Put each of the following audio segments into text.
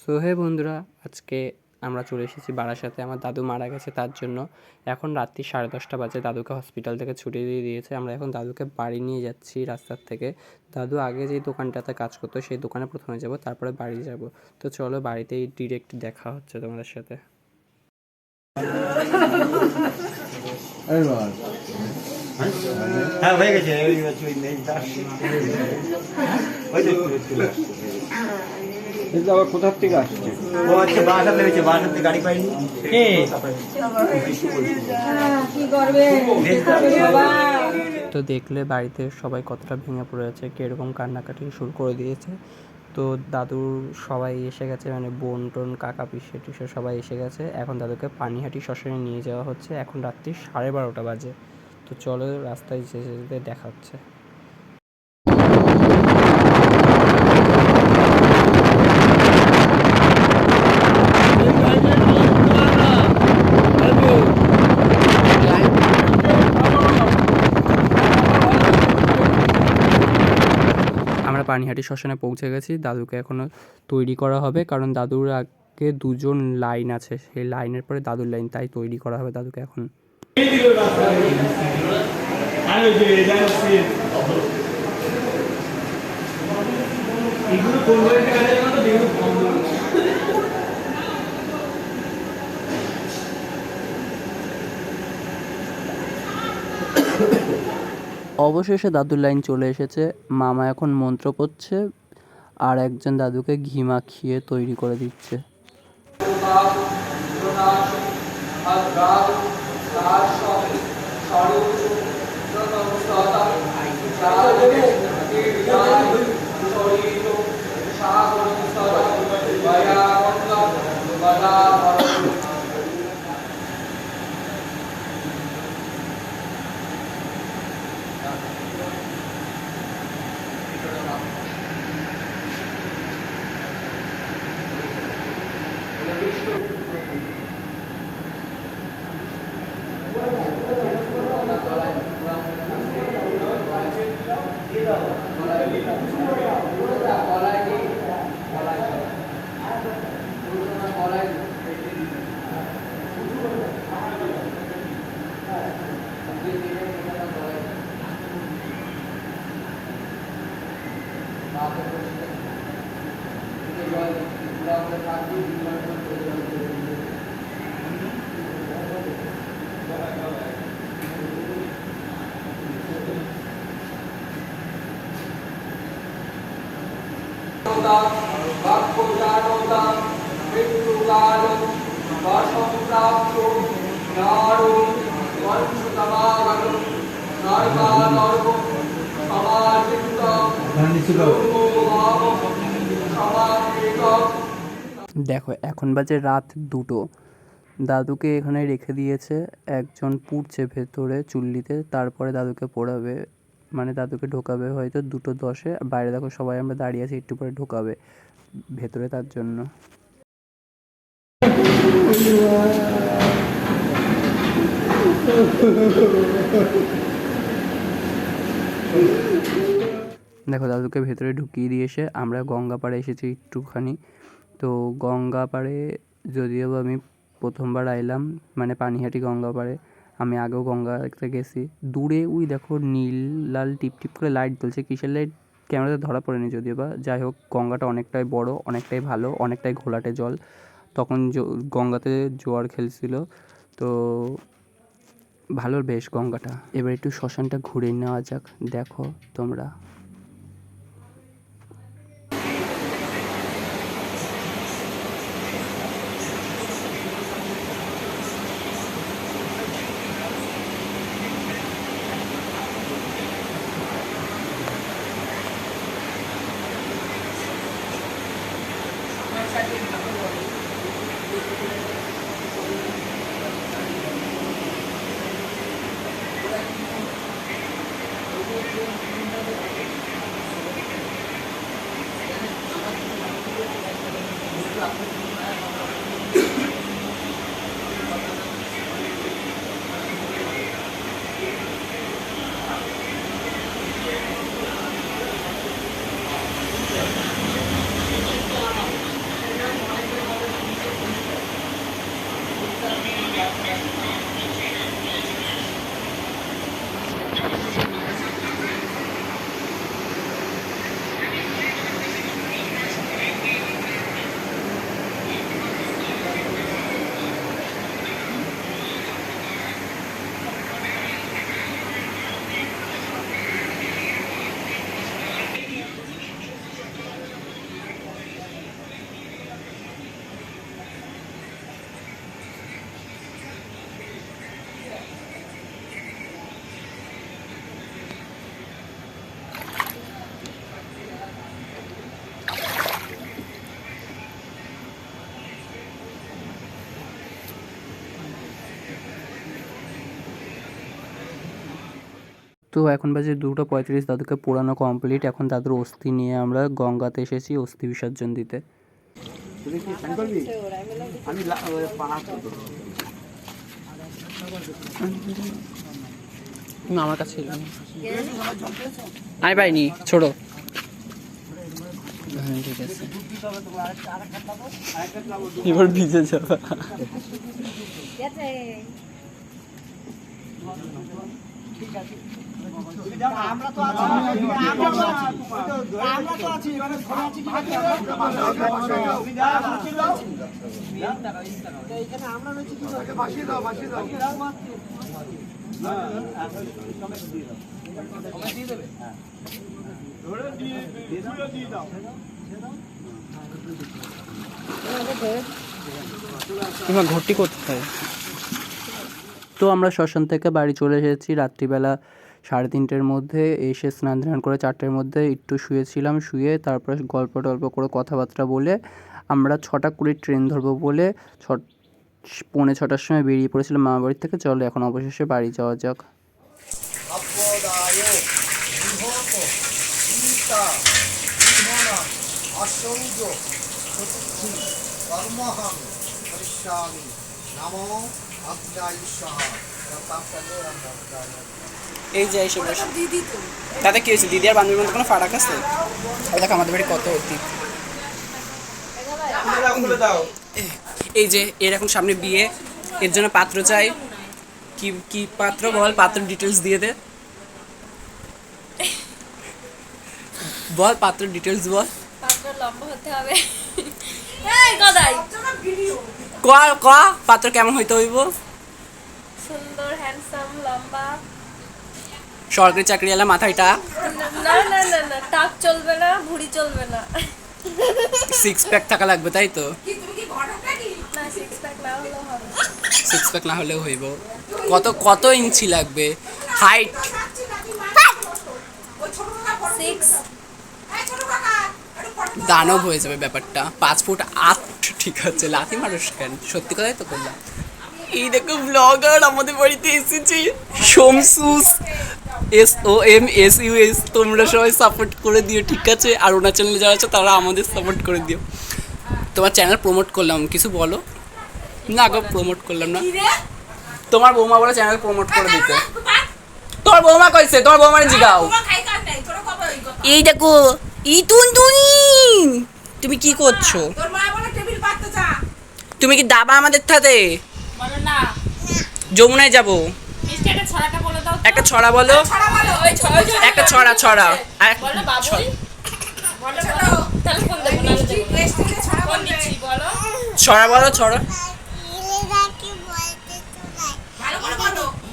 So hey বন্ধুরা, আজকে আমরা চলে এসেছি বারাসাতে। আমার দাদু মারা গেছে, তার জন্য এখন রাত্রি 10:30 বাজে। দাদুকে হসপিটাল থেকে ছুটি দিয়ে দিয়েছে। আমরা এখন দাদুকে বাড়ি নিয়ে যাচ্ছি রাস্তার থেকে। দাদু আগে যেই দোকানটাতে কাজ করতো সেই দোকানে প্রথমে যাব, তারপরে বাড়ি যাব। তো চলো, বাড়িতেই ডিরেক্ট দেখা হচ্ছে তোমাদের সাথে। হ্যাঁ হয়ে গেছে। আবার কোথার থেকে আসছে? ও আচ্ছা, বাসা নেমেছে, বাসা থেকে গাড়ি পাইনি। তো দেখলে বাড়িতে সবাই কতটা ভেঙে পড়ে আছে, কীরকম কান্নাকাটি শুরু করে দিয়েছে। তো দাদুর সবাই এসে গেছে, মানে বোন টোন কাকা পিসে টিসে সবাই এসে গেছে। এখন দাদুকে পানিহাটি শ্মশানে নিয়ে যাওয়া হচ্ছে। এখন রাত্রি 12:30 বাজে। তো চলো, রাস্তায় যেতে যেতে দেখা হচ্ছে। আমরা পানিহাটি শ্মশানে পৌঁছে গেছি। দাদুকে এখনও তৈরি করা হবে, কারণ দাদুর আগে দুজন লাইন আছে, সেই লাইনের পরে দাদুর লাইন, তাই তৈরি করা হবে দাদুকে এখন। অবশেষে দাদুর লাইন চলে এসেছে। মামা এখন মন্ত্র পড়ছে আর একজন দাদুকে ঘি মাখিয়ে তৈরি করে দিচ্ছে। দেখো, এখন বাজে রাত 2টো। দাদুকে এখানে রেখে দিয়েছে, একজন পুড়ছে ভেতরে চুল্লিতে, তারপরে দাদুকে পোড়াবে, মানে দাদুকে ঢোকাবে হয়তো 2:10-এ। বাইরে দেখো সবাই আমরা দাঁড়িয়ে আছি, একটু পরে ঢোকাবে ভেতরে, তার জন্য। দেখো, দাদুকে ভেতরে ঢুকিয়ে দিয়েছে। আমরা গঙ্গাপাড়ে এসেছি একটুখানি। তো গঙ্গাপাড়ে যদিও বা আমি প্রথমবার আইলাম, মানে পানিহাটি গঙ্গাপাড়ে। আমি আগেও গঙ্গাতে গেছি। দূরে ওই দেখো নীল লাল টিপ টিপ করে লাইট জ্বলছে, কিসের লাইট ক্যামেরাতে ধরা পড়েনি যদিও বা। যাই হোক, গঙ্গাটা অনেকটাই বড়, অনেকটাই ভালো, অনেকটাই ঘোলাটে জল। তখন গঙ্গাতে জোয়ার খেলছিল, তো ভালো বেশ গঙ্গাটা। এবার একটু শ্মশানটা ঘুরে নেওয়া যাক, দেখো তোমরা। তো এখন বাজে 2:35, দাদুকে পোড়ানো কমপ্লিট। এখন দাদুর অস্থি নিয়ে আমরা গঙ্গাতে এসেছি অস্থি বিসর্জন দিতে। তুই কি স্নান করবি? আমি পাহাড় করবো। আমার কাছে ছিল না, আমি পাইনি, ছোট। হ্যাঁ ঠিক আছে, এবার ভিজে যাবে। আমরা তো আছি ঘটি কোথায়? তো আমরা শ্মশান থেকে বাড়ি চলে এসেছি রাত্রিবেলা 3:30-র মধ্যে। এসে স্নান ধান করে 4টের মধ্যে একটু শুয়েছিলাম, শুয়ে তারপরে গল্প টল্প করে কথাবার্তা বলে আমরা 6:20 ট্রেন ধরবো বলে 6:45-র সময় বেরিয়ে পড়েছিলাম মামা বাড়ির থেকে। চলো এখন অবশেষে বাড়ি যাওয়া যাক। এই যে এসে বসে দিদি, তো তাতে কি হয়েছে? দিদি আর বান্ধবীর মধ্যে কোনো ফারাক আছে? দেখো আমাদের বাড়ি কত অতীত। এই যে এর এখন সামনে বিয়ে, এর জন্য পাত্র চাই। কি কি পাত্র বল, পাত্র ডিটেলস দিয়ে দে, বল পাত্র ডিটেলস বল। পাত্র লম্বা হতে হবে। এই গদাই ক ক পাত্র কেমন হইতে হইব? সুন্দর, হ্যান্ডসাম, লম্বা। সরকারি চাকরিওয়ালা, মাথায় টাক। না না না না, টাক চলবে না, ভুঁড়ি চলবে না। 6 প্যাক থাকা লাগবে, তাই তো? না, 6 প্যাক না হলেও হবে। 6 প্যাক না হলেও হইব। কত কত ইঞ্চি লাগবে হাইট? 6। দানব হয়ে যাবে ব্যাপারটা। 5 ফুট 8, ঠিক আছে। লাথি মানুষ কেন, সত্যি কথাই তো করলাম। এই দেখো ব্লগার আমাদের বাড়িতে এসেছি, সোমসুস SOMSUS। তোমরা সবাই সাপোর্ট করে দিও, ঠিক আছে? আর ওনার চ্যানেলে যারা আছে তারা আমাদের সাপোর্ট করে দিও। তোমার চ্যানেল প্রমোট করলাম, কিছু বলো না গো। প্রমোট করলাম না, তোমার বৌমা বলে চ্যানেল প্রমোট করে দিতে। তোর বৌমা কইছে, তোর বৌমারে জিগাও। এই দেখো তুমি কি করছো? তুমি কি দাবা আমাদের সাথে? যমুনায় যাবো, একটা ছড়া বলো। একটা ছড়া ছড়া ছড়া বলো, ছড়া।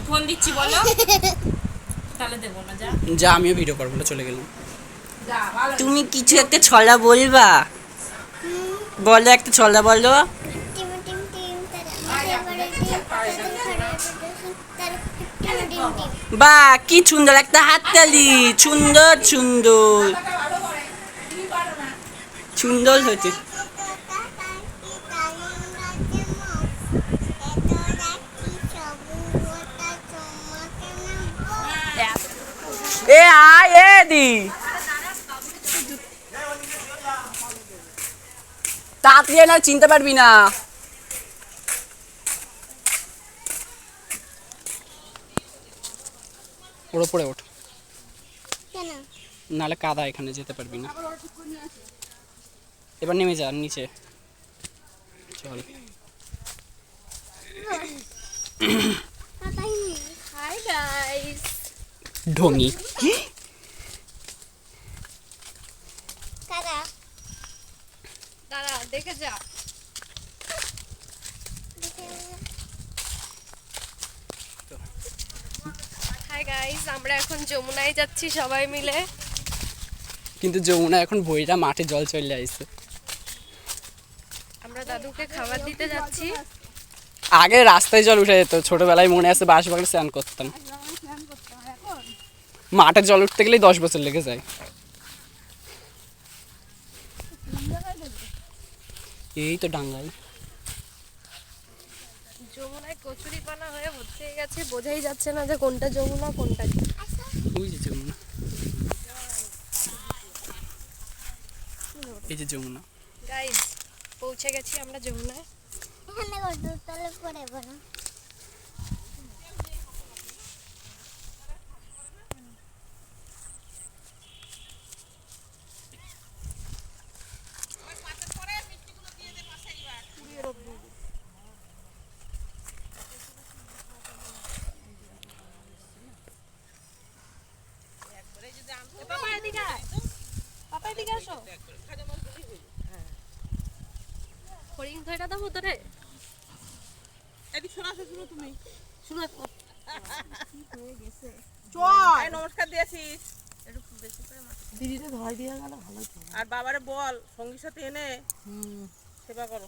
ফোন দিচ্ছি বলো, তাহলে দেবো না। যা, আমিও ভিডিও করবো না, চলে গেলাম। তুমি কিছু একটা ছড়া বলবা, বলো একটা ছড়া বলো। বাহ, কি সুন্দর একটা হাততালি। সুন্দর সুন্দর সুন্দর হয়েছে। এ আয় এ দি, তাড়াতাড়ি না, চিনতে পারবি না। ওর উপরে ওঠ, নাহলে কাদা, এখানে যেতে পারবি না। এবার নেমে যা নিচে, চল। Hi guys. ঢঙি দাঁড়া, দেখে যা। হাই গাইস, আমরা এখন যমুনায় যাচ্ছি সবাই মিলে। কিন্তু যমুনা এখন বইটা মাঠে জল চলে আসছে। আমরা দাদুকে খাবার দিতে যাচ্ছি। আগে রাস্তায় জল উঠে যেত, ছোটবেলায় মনে আছে বাঁশবাগানে স্নান করতাম। মাঠে জল উঠতে গেলেই 10 বছর লেগে যায়। এই তো ডাঙ্গাল। যমুনায় কচুরিপানা হয়ে ভর্তি হয়ে গেছে, বোঝাই যাচ্ছে না যে কোনটা যমুনা কোনটা কি। ওই যে যমুনা, এই যে যমুনা। গাইস পৌঁছে গেছি আমরা যমুনায়। এখানে দুতলে পড়ে বলো। পাপা এদিকে আয়, পাপা এদিকে আসো। হরিণ ধরে দাও তোরে। এদিক শোনা শুনো তুমি শুনো চল নমস্কার দিয়েছিস দিদিতে ধরে দিয়ে গেল ভালো তো। আর বাবারে বল সঙ্গীর সাথে এনে সেবা করো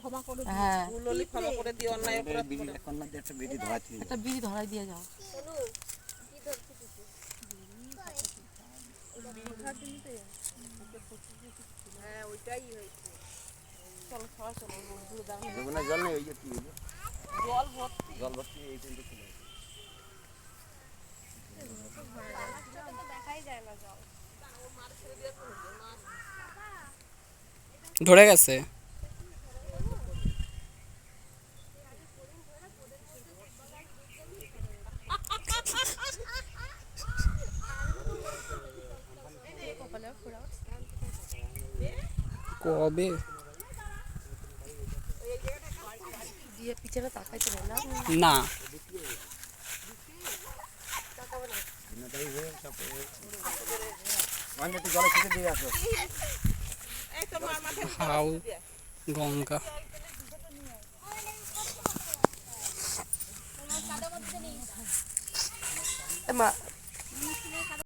ক্ষমা করে হ্যাঁ ভুল হলে ক্ষমা করে দিও অন্যায় অপরাধ বিড়ি করে। এখন না একটা বিড়ি ধরাচ্ছি। একটা বিড়ি ধরাই দিয়ে যাও। হ্যাঁ ওইটাই হয়েছে। চলো সবাই চলো বন্ধুগুলো দাঁড়ানো যমুনা জল নেই, ওই যে কি হইলো? জল ভর্তি জল ভর্তি এই পর্যন্ত ছিল। দেখাই যায় না জল। ধরে গেছে। কবে দিয়ে পিছনে তাকাইতে না না মানে একটু জলে ছেড়ে দিয়ে আসো। এই তোমার মাঠে হাউ গঙ্গা। মা